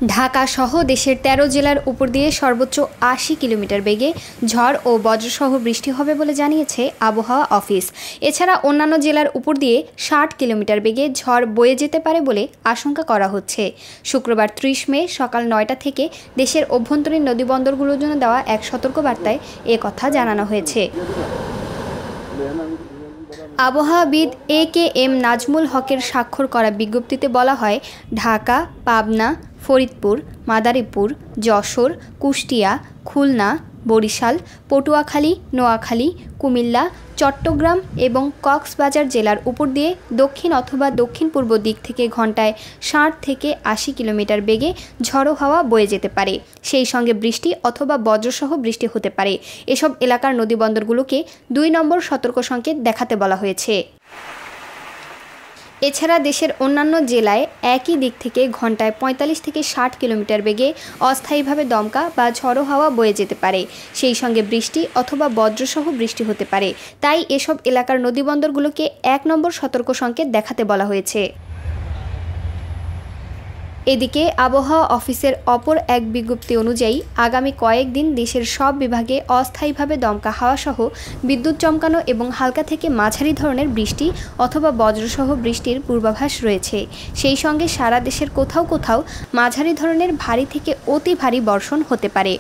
ঢাকা সহ দেশের ১৩ জেলার উপর দিয়ে সর্বোচ্চ ৮০ কিলোমিটার বেগে ঝড় ও বজ্রসহ বৃষ্টি হবে বলে জানিয়েছে আবহাওয়া অফিস। এছাড়া অন্যান্য জেলার উপর দিয়ে ৬০ কিলোমিটার বেগে ঝড় বয়ে যেতে পারে বলে আশঙ্কা করা হচ্ছে। শুক্রবার ৩০ মে সকাল ৯টা থেকে দেশের অভ্যন্তরীণ নদীবন্দরগুলোর জন্য দেওয়া এক সতর্কবার্তায় এ কথা জানানো হয়েছে। আবহাওয়াবিদ এ.কে.এম. নাজমুল হকের স্বাক্ষর করা বিজ্ঞপ্তিতে বলা হয়, ঢাকা, পাবনা, ফরিদপুর, মাদারীপুর, যশোর, কুষ্টিয়া, খুলনা, বরিশাল, পটুয়াখালী, নোয়াখালী, কুমিল্লা, চট্টগ্রাম এবং কক্সবাজার জেলার উপর দিয়ে দক্ষিণ অথবা দক্ষিণ-পূর্ব দিক থেকে ঘন্টায় ৬০ থেকে ৮০ কিলোমিটার বেগে ঝড়ো হাওয়া বয়ে যেতে পারে। সেই সঙ্গে বৃষ্টি অথবা বজ্রসহ বৃষ্টি হতে পারে। এসব এলাকার নদীবন্দরগুলোকে ২ নম্বর সতর্ক সংকেত দেখাতে বলা হয়েছে। এছাড়া দেশের অন্যান্য জেলায় একই দিক থেকে ঘন্টায় ৪৫ থেকে ৬০ কিলোমিটার বেগে অস্থায়ীভাবে দমকা বা ঝড়ো হাওয়া বয়ে যেতে পারে। সেই সঙ্গে বৃষ্টি অথবা বজ্রসহ বৃষ্টি হতে পারে। তাই এসব এলাকার নদীবন্দরগুলোকে ১ নম্বর সতর্ক সংকেত দেখাতে বলা হয়েছে। এদিকে আবহাওয়া অফিসের অপর এক বিজ্ঞপ্তি অনুযায়ী আগামী কয়েকদিন দেশের সব বিভাগে অস্থায়ীভাবে দমকা হাওয়াসহ বিদ্যুৎ চমকানো এবং হালকা থেকে মাঝারি ধরনের বৃষ্টি অথবা বজ্রসহ বৃষ্টির পূর্বাভাস রয়েছে। সেই সঙ্গে সারা দেশের কোথাও কোথাও মাঝারি ধরনের ভারী থেকে অতি ভারী বর্ষণ হতে পারে।